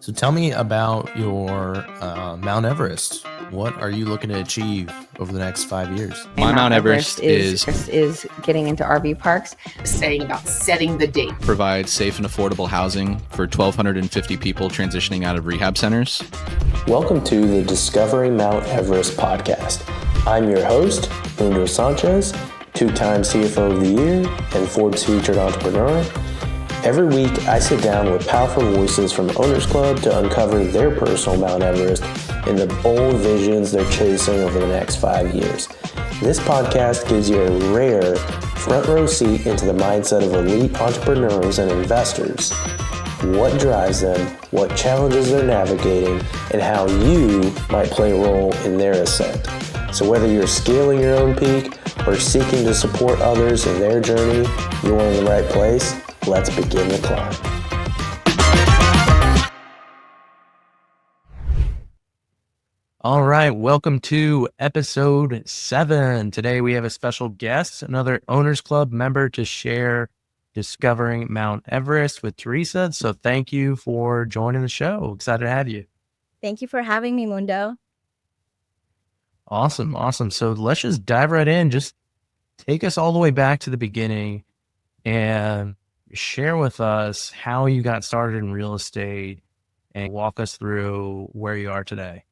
So tell me about your Mount Everest. What are you looking to achieve over the next 5 years? My Mount Everest is getting into RV parks. Saying about setting the date. Provide safe and affordable housing for 1,250 people transitioning out of rehab centers. Welcome to the Discovering Mount Everest podcast. I'm your host, Mundo Sanchez, two-time CFO of the Year and Forbes featured entrepreneur. Every week, I sit down with powerful voices from the Owners Club to uncover their personal Mount Everest and the bold visions they're chasing over the next 5 years. This podcast gives you a rare front row seat into the mindset of elite entrepreneurs and investors, what drives them, what challenges they're navigating, and how you might play a role in their ascent. So whether you're scaling your own peak or seeking to support others in their journey, you're in the right place. Let's begin the climb. All right, welcome to episode 7. Today we have a special guest, another Owners Club member to share Discovering Mount Everest with Teresa. So thank you for joining the show. Excited to have you. Thank you for having me, Mundo. Awesome. So let's just dive right in. Just take us all the way back to the beginning and share with us how you got started in real estate and walk us through where you are today.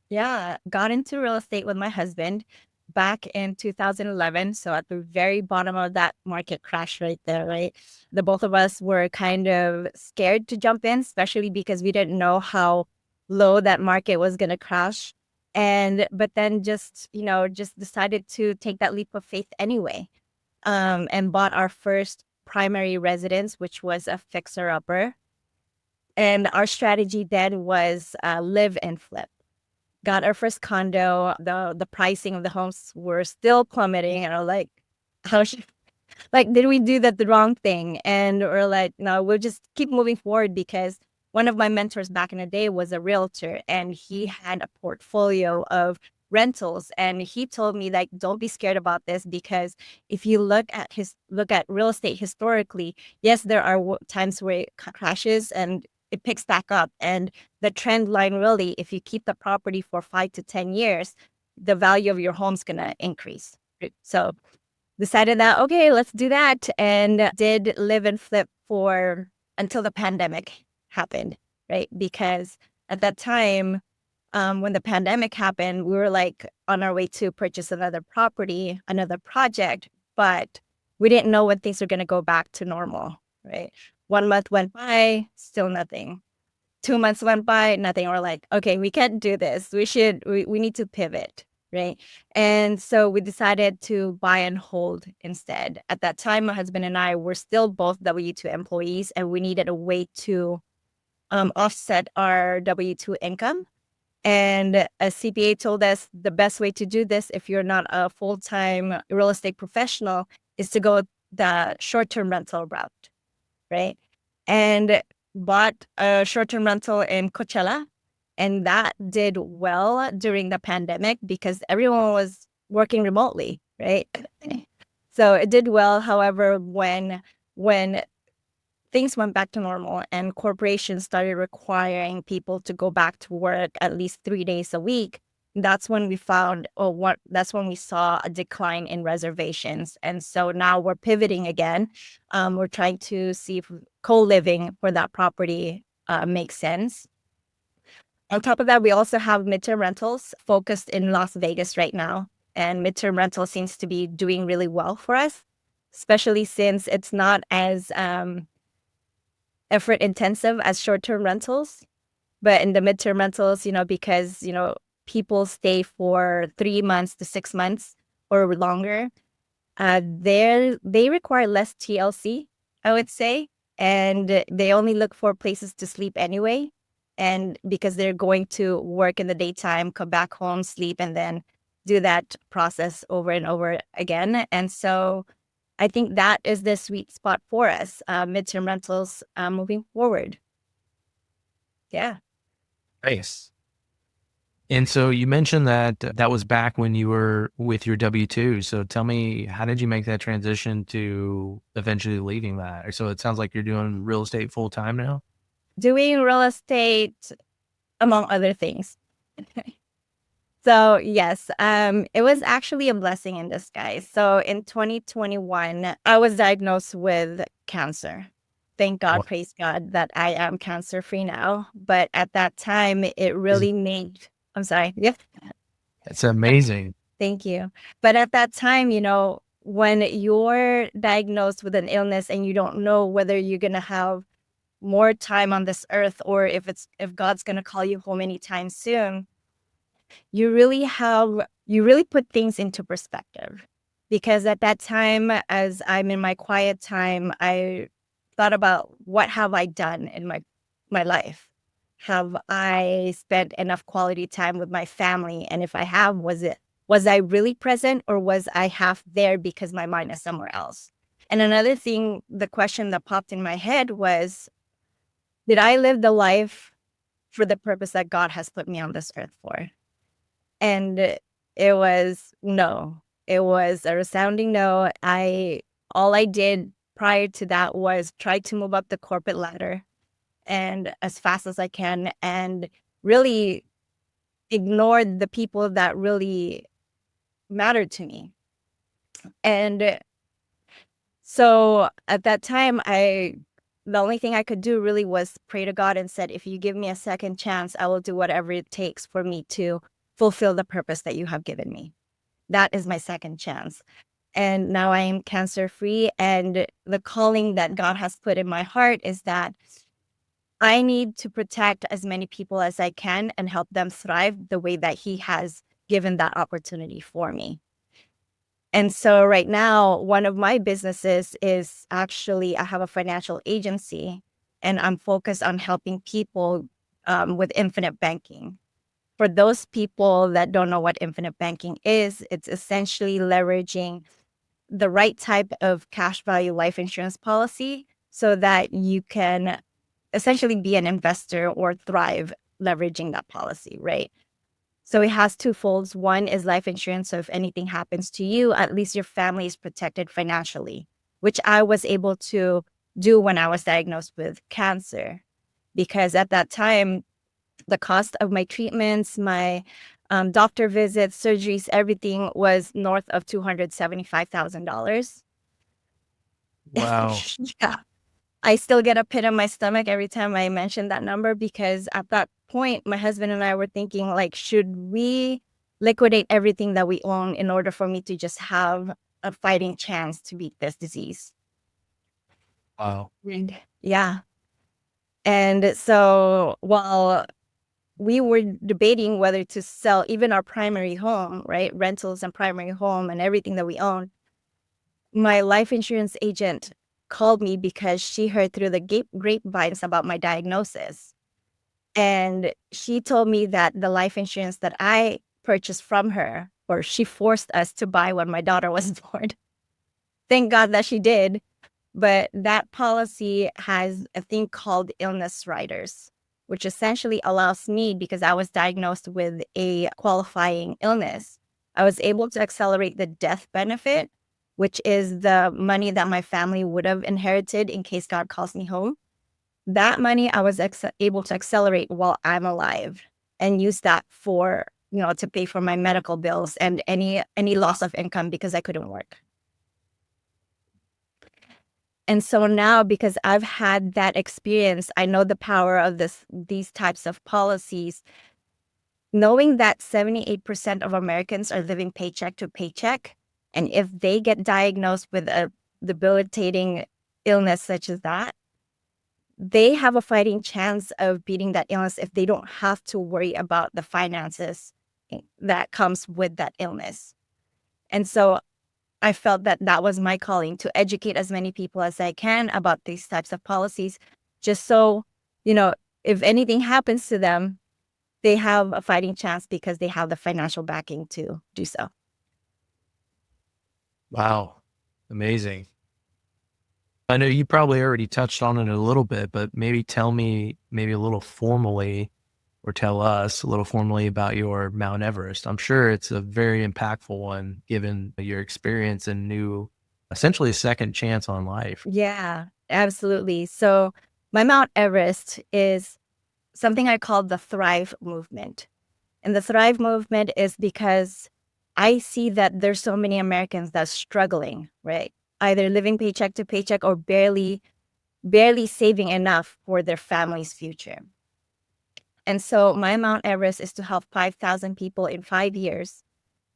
Yeah, got into real estate with my husband back in 2011. So at the very bottom of that market crash right there, right? The both of us were kind of scared to jump in, especially because we didn't know how low that market was going to crash. But then just decided to take that leap of faith anyway, and bought our first primary residence, which was a fixer-upper. And our strategy then was live and flip. Got our first condo. The pricing of the homes were still plummeting, and we're like, did we do the wrong thing? And we're like, no, we'll just keep moving forward, because one of my mentors back in the day was a realtor, and he had a portfolio of rentals. And he told me, like, don't be scared about this, because if you look at real estate historically, yes, there are times where it crashes and it picks back up. And the trend line, really, if you keep the property for 5 to 10 years, the value of your home's going to increase. So decided that, okay, let's do that. And did live and flip until the pandemic happened, right? Because at that time, when the pandemic happened, we were like on our way to purchase another property, another project, but we didn't know when things were going to go back to normal, right? 1 month went by, still nothing. 2 months went by, nothing. We're like, okay, we can't do this. We need to pivot, right? And so we decided to buy and hold instead. At that time, my husband and I were still both W-2 employees, and we needed a way to offset our W-2 income. And a CPA told us the best way to do this, if you're not a full-time real estate professional, is to go the short-term rental route, right? And bought a short-term rental in Coachella, and that did well during the pandemic because everyone was working remotely, right? So it did well. However, when things went back to normal and corporations started requiring people to go back to work at least 3 days a week, that's when we saw a decline in reservations. And so now we're pivoting again. We're trying to see if co-living for that property makes sense. On top of that, we also have midterm rentals focused in Las Vegas right now. And midterm rental seems to be doing really well for us, especially since it's not as effort intensive as short-term rentals. But in the midterm rentals, because, people stay for 3 months to 6 months or longer, they require less TLC, I would say. And they only look for places to sleep anyway. And because they're going to work in the daytime, come back home, sleep, and then do that process over and over again. And so I think that is the sweet spot for us, midterm rentals moving forward. Yeah. Nice. And so you mentioned that was back when you were with your W-2. So tell me, how did you make that transition to eventually leaving that? So it sounds like you're doing real estate full time now. doing real estate, among other things. So yes, it was actually a blessing in disguise. So in 2021, I was diagnosed with cancer. Thank God, Wow. praise God that I am cancer free now. But at that time, it really made, I'm sorry. Yeah. It's amazing. Thank you. But at that time, when you're diagnosed with an illness and you don't know whether you're going to have more time on this earth or if God's going to call you home anytime soon, you really put things into perspective. Because at that time, as I'm in my quiet time, I thought about what have I done in my life? Have I spent enough quality time with my family? And if I have, was I really present, or was I half there because my mind is somewhere else? And another thing, the question that popped in my head was, did I live the life for the purpose that God has put me on this earth for? And it was no. It was a resounding no. All I did prior to that was try to move up the corporate ladder and as fast as I can, and really ignored the people that really mattered to me. And so at that time, the only thing I could do really was pray to God and said, if you give me a second chance, I will do whatever it takes for me to fulfill the purpose that you have given me. That is my second chance. And now I am cancer free. And the calling that God has put in my heart is that I need to protect as many people as I can and help them thrive the way that He has given that opportunity for me. And so right now, one of my businesses is actually, I have a financial agency, and I'm focused on helping people with infinite banking. For those people that don't know what infinite banking is, it's essentially leveraging the right type of cash value life insurance policy so that you can essentially be an investor or thrive leveraging that policy, right? So it has two folds. One is life insurance. So if anything happens to you, at least your family is protected financially, which I was able to do when I was diagnosed with cancer. Because at that time, the cost of my treatments, my doctor visits, surgeries, everything was north of $275,000. Wow. Yeah. I still get a pit in my stomach every time I mention that number, because at that point, my husband and I were thinking, like, should we liquidate everything that we own in order for me to just have a fighting chance to beat this disease? Wow. Yeah. And so while we were debating whether to sell even our primary home, right? Rentals and primary home and everything that we own, my life insurance agent called me because she heard through the grapevines about my diagnosis. And she told me that the life insurance that I purchased from her, or she forced us to buy when my daughter was born. Thank God that she did. But that policy has a thing called illness riders, which essentially allows me, because I was diagnosed with a qualifying illness, I was able to accelerate the death benefit, which is the money that my family would have inherited in case God calls me home. That money I was able to accelerate while I'm alive and use that for, to pay for my medical bills and any loss of income because I couldn't work. And so now, because I've had that experience, I know the power of these types of policies. Knowing that 78% of Americans are living paycheck to paycheck, and if they get diagnosed with a debilitating illness such as that, they have a fighting chance of beating that illness if they don't have to worry about the finances that comes with that illness. And so I felt that that was my calling, to educate as many people as I can about these types of policies, just so, if anything happens to them, they have a fighting chance because they have the financial backing to do so. Wow. Amazing. I know you probably already touched on it a little bit, but maybe tell me maybe a little formally, or tell us a little formally about your Mount Everest. I'm sure it's a very impactful one given your experience and essentially a second chance on life. Yeah, absolutely. So my Mount Everest is something I call the Thrive movement. And the Thrive movement is because I see that there's so many Americans that's struggling, right? Either living paycheck to paycheck or barely saving enough for their family's future. And so my Mount Everest is to help 5,000 people in 5 years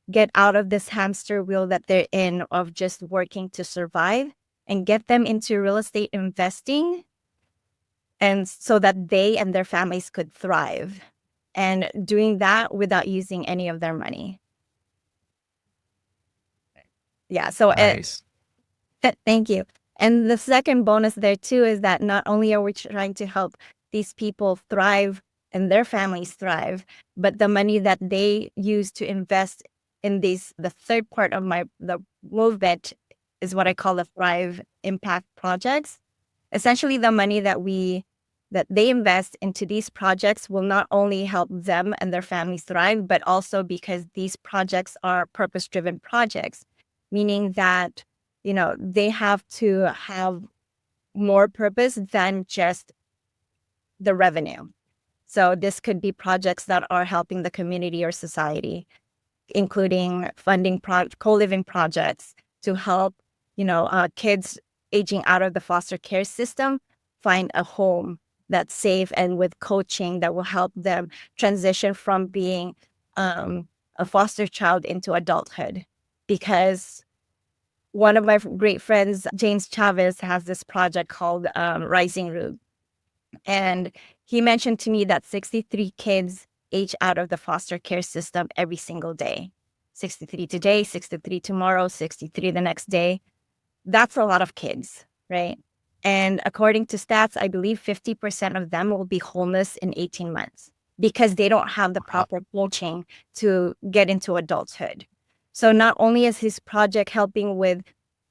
get out of this hamster wheel that they're in of just working to survive and get them into real estate investing, and so that they and their families could thrive, and doing that without using any of their money. Yeah. So Nice. thank you. And the second bonus there too is that not only are we trying to help these people thrive and their families thrive, but the money that they use to invest in these, the third part of the movement is what I call the Thrive Impact Projects. Essentially, the money that they invest into these projects will not only help them and their families thrive, but also because these projects are purpose-driven projects, meaning that, they have to have more purpose than just the revenue. So this could be projects that are helping the community or society, including funding co-living projects to help, kids aging out of the foster care system find a home that's safe, and with coaching that will help them transition from being a foster child into adulthood. Because one of my great friends, James Chavez, has this project called Rising Root. And he mentioned to me that 63 kids age out of the foster care system every single day. 63 today, 63 tomorrow, 63 the next day. That's a lot of kids, right? And according to stats, I believe 50% of them will be homeless in 18 months because they don't have the proper coaching to get into adulthood. So not only is his project helping with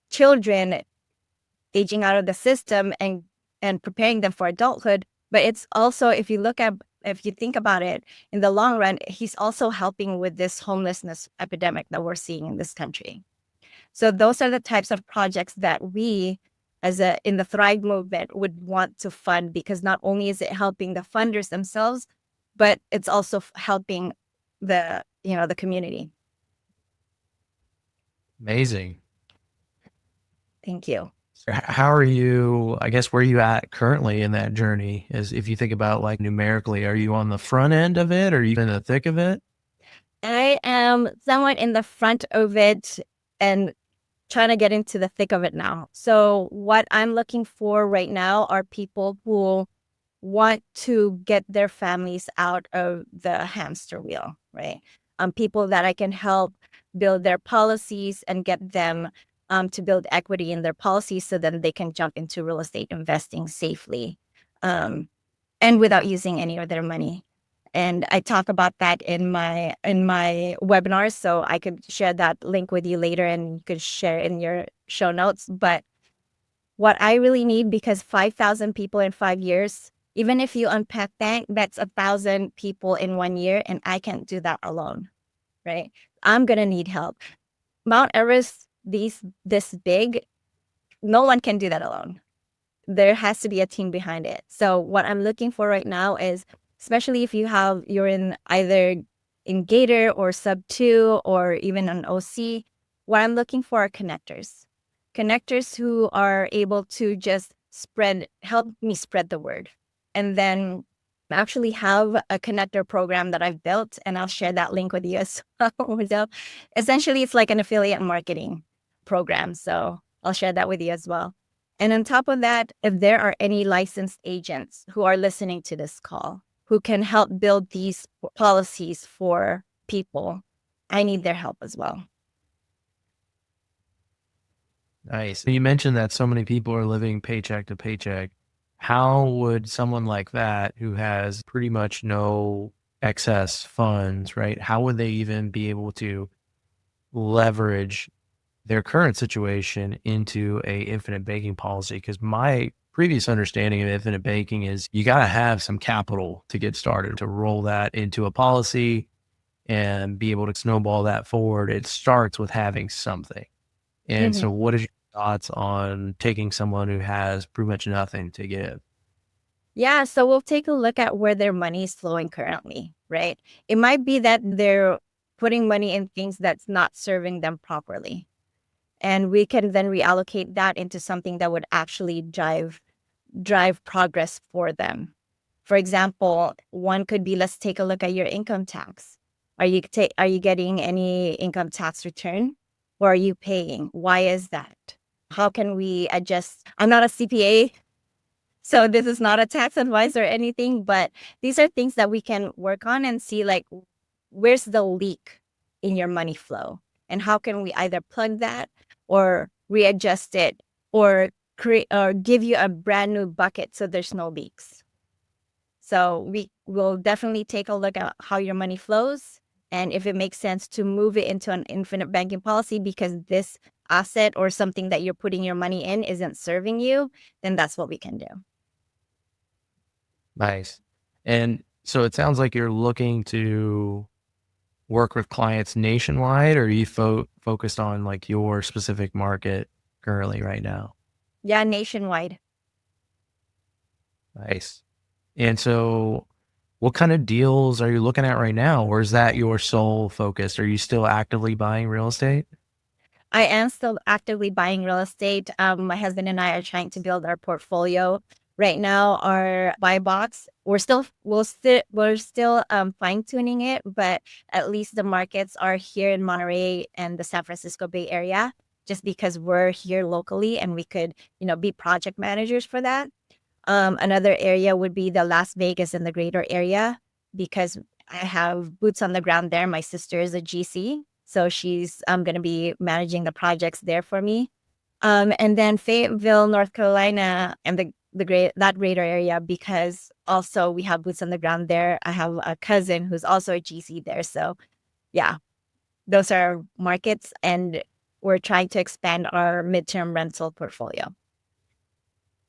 children aging out of the system and preparing them for adulthood, but it's also, if you think about it in the long run, he's also helping with this homelessness epidemic that we're seeing in this country. So those are the types of projects that we, in the Thrive movement, would want to fund, because not only is it helping the funders themselves, but it's also helping the community. Amazing. Thank you. How are you, I guess, where are you at currently in that journey? As if you think about like numerically, are you on the front end of it? Or are you in the thick of it? I am somewhat in the front of it and trying to get into the thick of it now. So what I'm looking for right now are people who want to get their families out of the hamster wheel, right? People that I can help build their policies and get them to build equity in their policies so then they can jump into real estate investing safely and without using any of their money. And I talk about that in my webinars, so I could share that link with you later and you could share in your show notes. But what I really need, because 5,000 people in 5 years, even if you unpack that, that's 1,000 people in 1 year, and I can't do that alone, right? I'm gonna need help. Mount Everest, this big, no one can do that alone. There has to be a team behind it. So what I'm looking for right now is, especially if you're in either in Gator or Sub 2 or even an OC, what I'm looking for are connectors who are able to just help me spread the word. And then actually have a connector program that I've built, and I'll share that link with you as well. So essentially, it's like an affiliate marketing program. So I'll share that with you as well. And on top of that, if there are any licensed agents who are listening to this call, who can help build these policies for people, I need their help as well. Nice. You mentioned that so many people are living paycheck to paycheck. How would someone like that, who has pretty much no excess funds, right? How would they even be able to leverage their current situation into a infinite banking policy? Because my previous understanding of infinite banking is you got to have some capital to get started, to roll that into a policy and be able to snowball that forward. It starts with having something. And so what is your thoughts on taking someone who has pretty much nothing to give? Yeah, so we'll take a look at where their money is flowing currently, right? It might be that they're putting money in things that's not serving them properly. And we can then reallocate that into something that would actually drive progress for them. For example, one could be, let's take a look at your income tax. Are you getting any income tax return, or are you paying? Why is that? How can we adjust? I'm not a CPA, so this is not a tax advice or anything, but these are things that we can work on and see, like, where's the leak in your money flow, and how can we either plug that or readjust it, or create or give you a brand new bucket so there's no leaks. So we will definitely take a look at how your money flows, and if it makes sense to move it into an infinite banking policy because this asset or something that you're putting your money in isn't serving you, then that's what we can do. Nice. And so it sounds like you're looking to work with clients nationwide, or are you focused on like your specific market currently right now? Yeah, nationwide. Nice. And so what kind of deals are you looking at right now? Or is that your sole focus? Are you still actively buying real estate? I am still actively buying real estate. My husband and I are trying to build our portfolio. Right now, our buy box, we're still fine tuning it, but at least the markets are here in Monterey and the San Francisco Bay Area, just because we're here locally and we could, be project managers for that. Another area would be the Las Vegas and the greater area, because I have boots on the ground there. My sister is a GC, so she's going to be managing the projects there for me. And then Fayetteville, North Carolina, and that greater area, because also we have boots on the ground there. I have a cousin who's also a GC there. So yeah, those are markets, and we're trying to expand our midterm rental portfolio.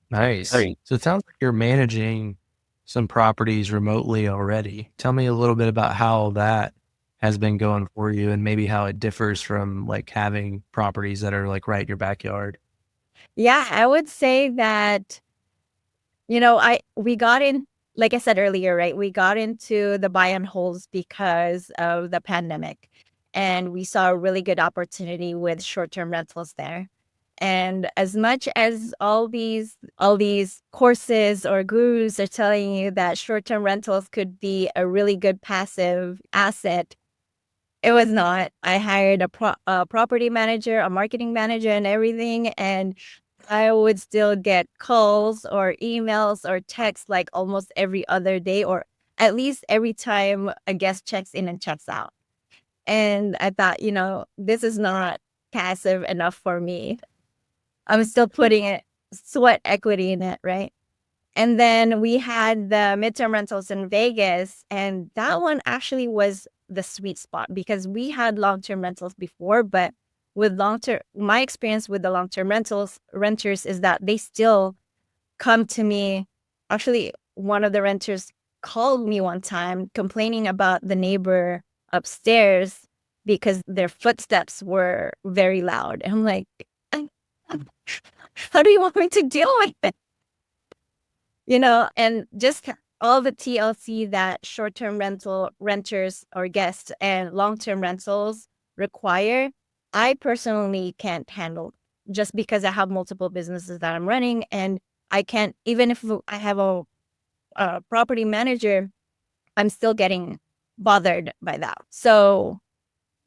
Nice. So it sounds like you're managing some properties remotely already. Tell me a little bit about how that has been going for you, and maybe how it differs from like having properties that are like right in your backyard. Yeah, I would say that, we got in, like I said earlier, right? We got into the buy and holds because of the pandemic, and we saw a really good opportunity with short-term rentals there. And as much as all these courses or gurus are telling you that short-term rentals could be a really good passive asset, it was not. I hired a property manager, a marketing manager, and everything, and I would still get calls or emails or texts like almost every other day, or at least every time a guest checks in and checks out. And I thought, this is not passive enough for me. I'm still putting sweat equity in it, right? And then we had the midterm rentals in Vegas, and that one actually was the sweet spot, because we had long-term rentals before, but with my experience with the long-term renters is that they still come to me. Actually, one of the renters called me one time complaining about the neighbor upstairs because their footsteps were very loud. And I'm like, how do you want me to deal with it? And just all the TLC that short-term renters or guests and long-term rentals require, I personally can't handle, just because I have multiple businesses that I'm running, and I can't, even if I have a property manager, I'm still getting bothered by that. So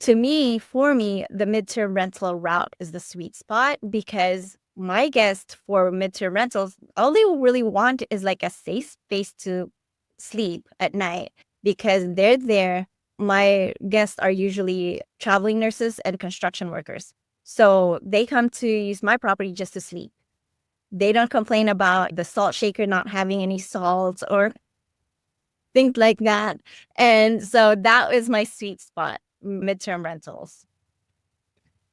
for me, the midterm rental route is the sweet spot, because my guests for midterm rentals, all they really want is like a safe space to sleep at night, because they're there. My guests are usually traveling nurses and construction workers. So they come to use my property just to sleep. They don't complain about the salt shaker not having any salt or things like that. And so that is my sweet spot, midterm rentals.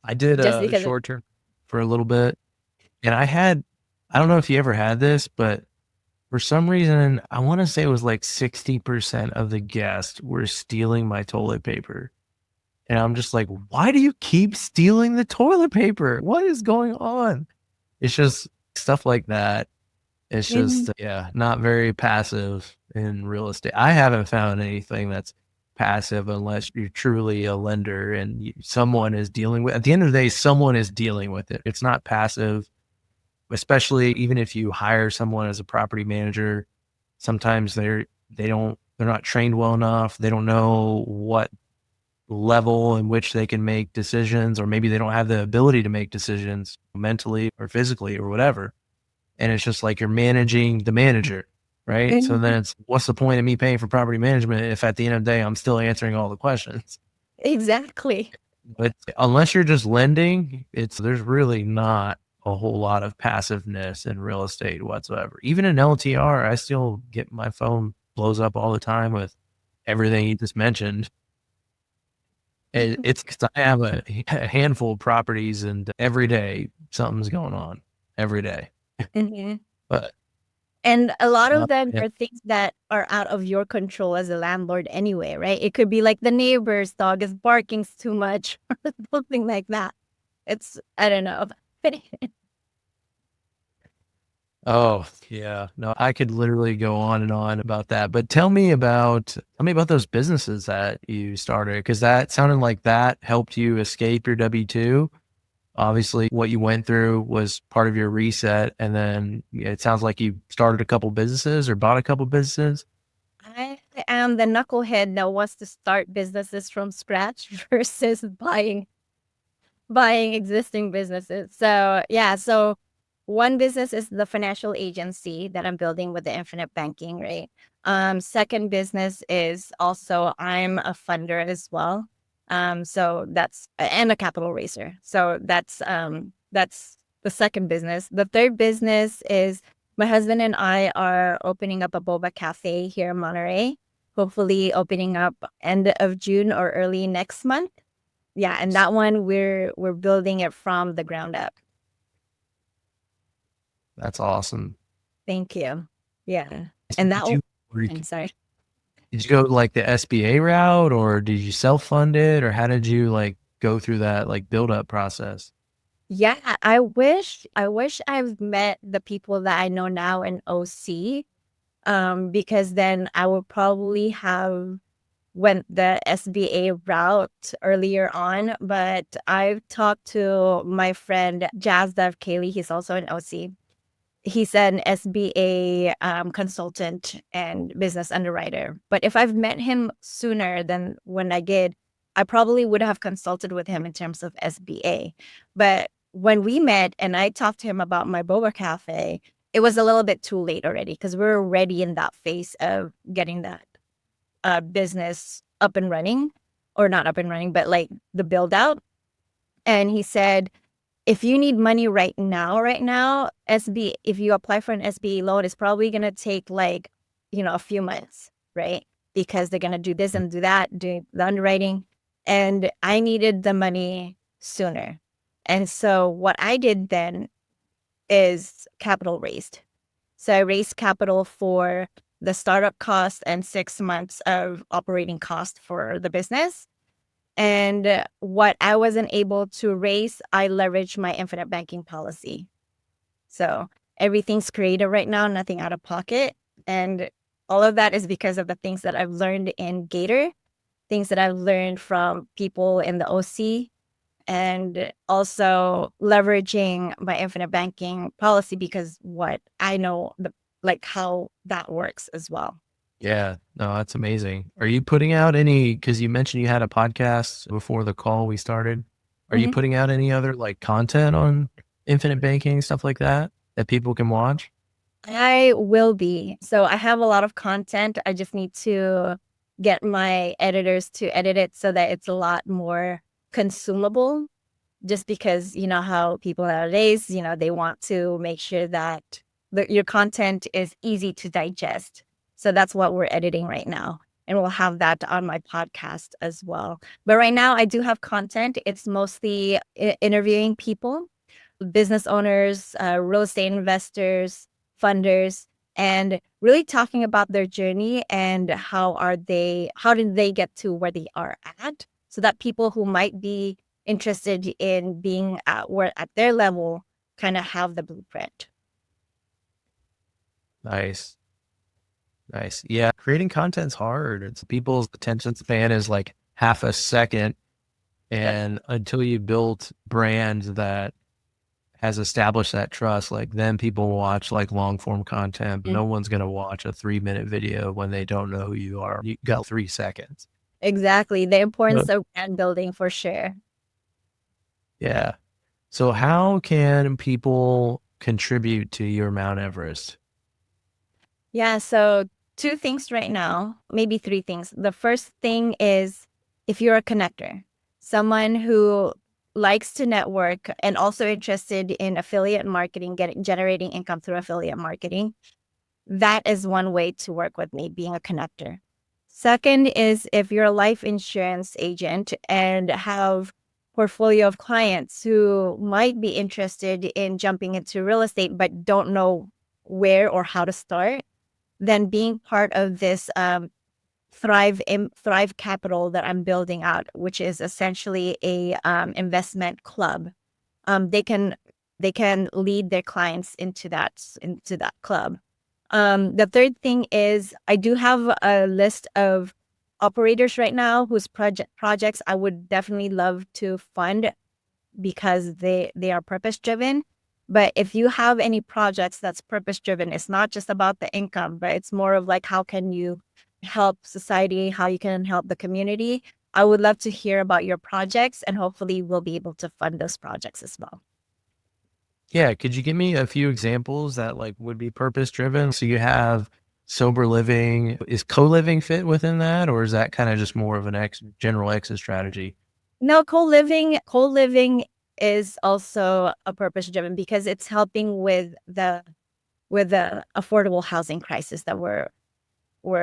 I did Just a because short term for a little bit, and I don't know if you ever had this, but for some reason, I want to say it was like 60% of the guests were stealing my toilet paper. And I'm just like, why do you keep stealing the toilet paper? What is going on? It's just stuff like that. It's Mhm. just, not very passive in real estate. I haven't found anything that's passive unless you're truly a lender and someone is dealing with, at the end of the day, someone is dealing with it. It's not passive, especially even if you hire someone as a property manager. Sometimes they're not trained well enough. They don't know what level in which they can make decisions, or maybe they don't have the ability to make decisions mentally or physically or whatever. And it's just like you're managing the manager, right? So then it's, what's the point of me paying for property management if at the end of the day I'm still answering all the questions? Exactly. But unless you're just lending, there's really not a whole lot of passiveness in real estate whatsoever. Even in LTR, I still get my phone blows up all the time with everything you just mentioned. It's 'cause I have a handful of properties, and every day something's going on every day. Mhm. But And a lot of them yeah. are things that are out of your control as a landlord anyway, right? It could be like the neighbor's dog is barking too much or something like that. I don't know. But Oh, yeah. No, I could literally go on and on about that. But tell me about those businesses that you started, because that sounded like that helped you escape your W-2. Obviously, what you went through was part of your reset, and then it sounds like you started a couple businesses or bought a couple businesses. I am the knucklehead that wants to start businesses from scratch versus buying existing businesses. So yeah, so one business is the financial agency that I'm building with the infinite banking, right? Second business is also I'm a funder as well. So that's and a capital raiser. So that's the second business. The third business is my husband and I are opening up a boba cafe here in Monterey. Hopefully opening up end of June or early next month. Yeah, and that one we're building it from the ground up. That's awesome. Thank you. Yeah. And that Did you, or I'm sorry. did you go like the SBA route, or did you self-fund it, or how did you like go through that like build up process? Yeah, I wish I've met the people that I know now in OC. Because then I would probably have went the SBA route earlier on. But I've talked to my friend Jazdev Kaylee, he's also an OC. He's an SBA consultant and business underwriter. But if I've met him sooner than when I did, I probably would have consulted with him in terms of SBA. But when we met and I talked to him about my boba cafe, it was a little bit too late already because we're already in that phase of getting that business up and running, or not up and running, but like the build out. And he said, if you need money right now, if you apply for an SBA loan, it's probably going to take like, a few months, right? Because they're going to do this and do that, do the underwriting. And I needed the money sooner. And so what I did then is capital raised. So I raised capital for the startup cost and 6 months of operating cost for the business. And what I wasn't able to raise, I leveraged my infinite banking policy. So everything's created right now, nothing out of pocket. And all of that is because of the things that I've learned in Gator, things that I've learned from people in the OC, and also leveraging my infinite banking policy because what I know, like how that works as well. Yeah, no, that's amazing. Are you putting out any, because you mentioned you had a podcast before the call we started. Are you Mhm. putting out any other like content on infinite banking, stuff like that people can watch? I will be. So I have a lot of content. I just need to get my editors to edit it so that it's a lot more consumable. Just because you know how people nowadays, they want to make sure that your content is easy to digest. So that's what we're editing right now. And we'll have that on my podcast as well. But right now, I do have content. It's mostly interviewing people, business owners, real estate investors, funders, and really talking about their journey and how did they get to where they are at, so that people who might be interested in being at their level kind of have the blueprint. Nice. Nice. Yeah. Creating content's hard. It's people's attention span is like half a second. And until you build brands that has established that trust, like then people watch like long form content. No one's going to watch a 3-minute video when they don't know who you are. You got 3 seconds. Exactly. The importance of brand building for sure. Yeah. So how can people contribute to your Mount Everest? Yeah. So 2 things right now, maybe 3 things. The first thing is if you're a connector, someone who likes to network and also interested in affiliate marketing, generating income through affiliate marketing, that is one way to work with me, being a connector. Second is if you're a life insurance agent and have portfolio of clients who might be interested in jumping into real estate but don't know where or how to start, then being part of this Thrive Capital that I'm building out, which is essentially a investment club. They can lead their clients into that club. The third thing is I do have a list of operators right now whose projects I would definitely love to fund because they are purpose driven. But if you have any projects that's purpose driven, it's not just about the income, but it's more of like how can you help society, how you can help the community. I would love to hear about your projects, and hopefully we'll be able to fund those projects as well. Yeah. Could you give me a few examples that like would be purpose driven? So you have sober living. Is co-living fit within that, or is that kind of just more of an general exit strategy? No, co-living is also a purpose driven because it's helping with the affordable housing crisis that we're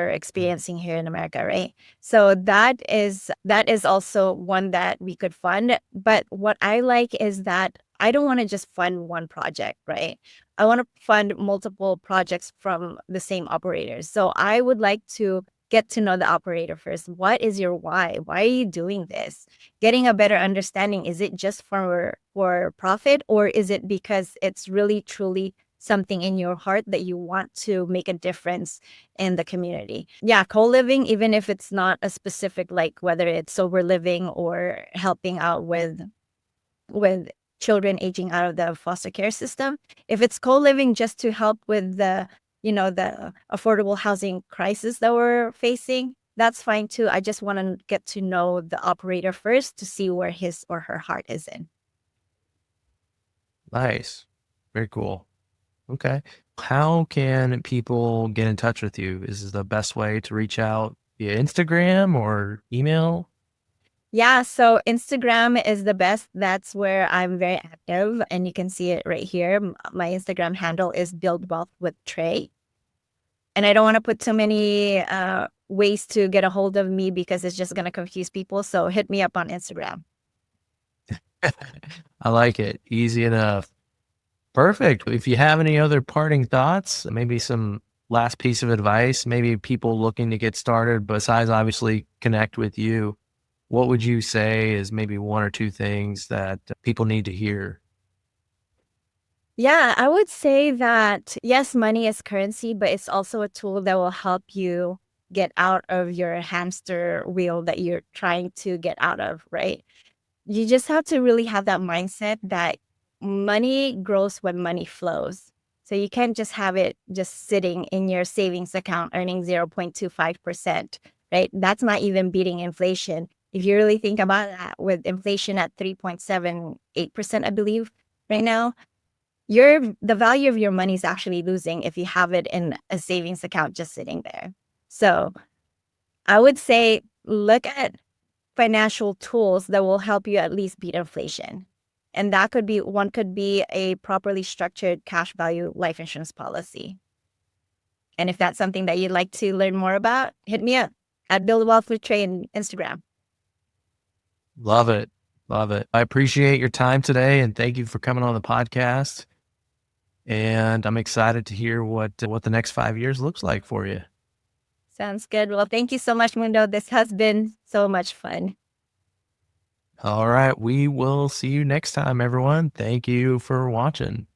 experiencing here in America, right? So that is also one that we could fund. But what I like is that I don't want to just fund one project, right? I want to fund multiple projects from the same operators. So I would like to get to know the operator first. What is your why? Why are you doing this? Getting a better understanding. Is it just for profit, or is it because it's really truly something in your heart that you want to make a difference in the community? Yeah, co-living, even if it's not a specific, like whether it's sober living or helping out with children aging out of the foster care system. If it's co-living just to help with the affordable housing crisis that we're facing, that's fine too. I just want to get to know the operator first to see where his or her heart is in. Nice. Very cool. Okay. How can people get in touch with you? Is this the best way to reach out via Instagram or email? Yeah, so Instagram is the best. That's where I'm very active, and you can see it right here. My Instagram handle is Build Wealth with Trey. And I don't want to put too many ways to get a hold of me because it's just going to confuse people. So hit me up on Instagram. I like it. Easy enough. Perfect. If you have any other parting thoughts, maybe some last piece of advice, maybe people looking to get started, besides obviously connect with you, what would you say is maybe 1 or 2 things that people need to hear? Yeah, I would say that, yes, money is currency, but it's also a tool that will help you get out of your hamster wheel that you're trying to get out of, right? You just have to really have that mindset that money grows when money flows. So you can't just have it just sitting in your savings account earning 0.25%, right? That's not even beating inflation. If you really think about that, with inflation at 3.78%, I believe, right now, the value of your money is actually losing if you have it in a savings account just sitting there. So I would say look at financial tools that will help you at least beat inflation. And that could be a properly structured cash value life insurance policy. And if that's something that you'd like to learn more about, hit me up at Build Wealth with Trey on Instagram. Love it. Love it. I appreciate your time today, and thank you for coming on the podcast. And I'm excited to hear what the next 5 years looks like for you. Sounds good. Well, thank you so much, Mundo. This has been so much fun. All right. We will see you next time, everyone. Thank you for watching.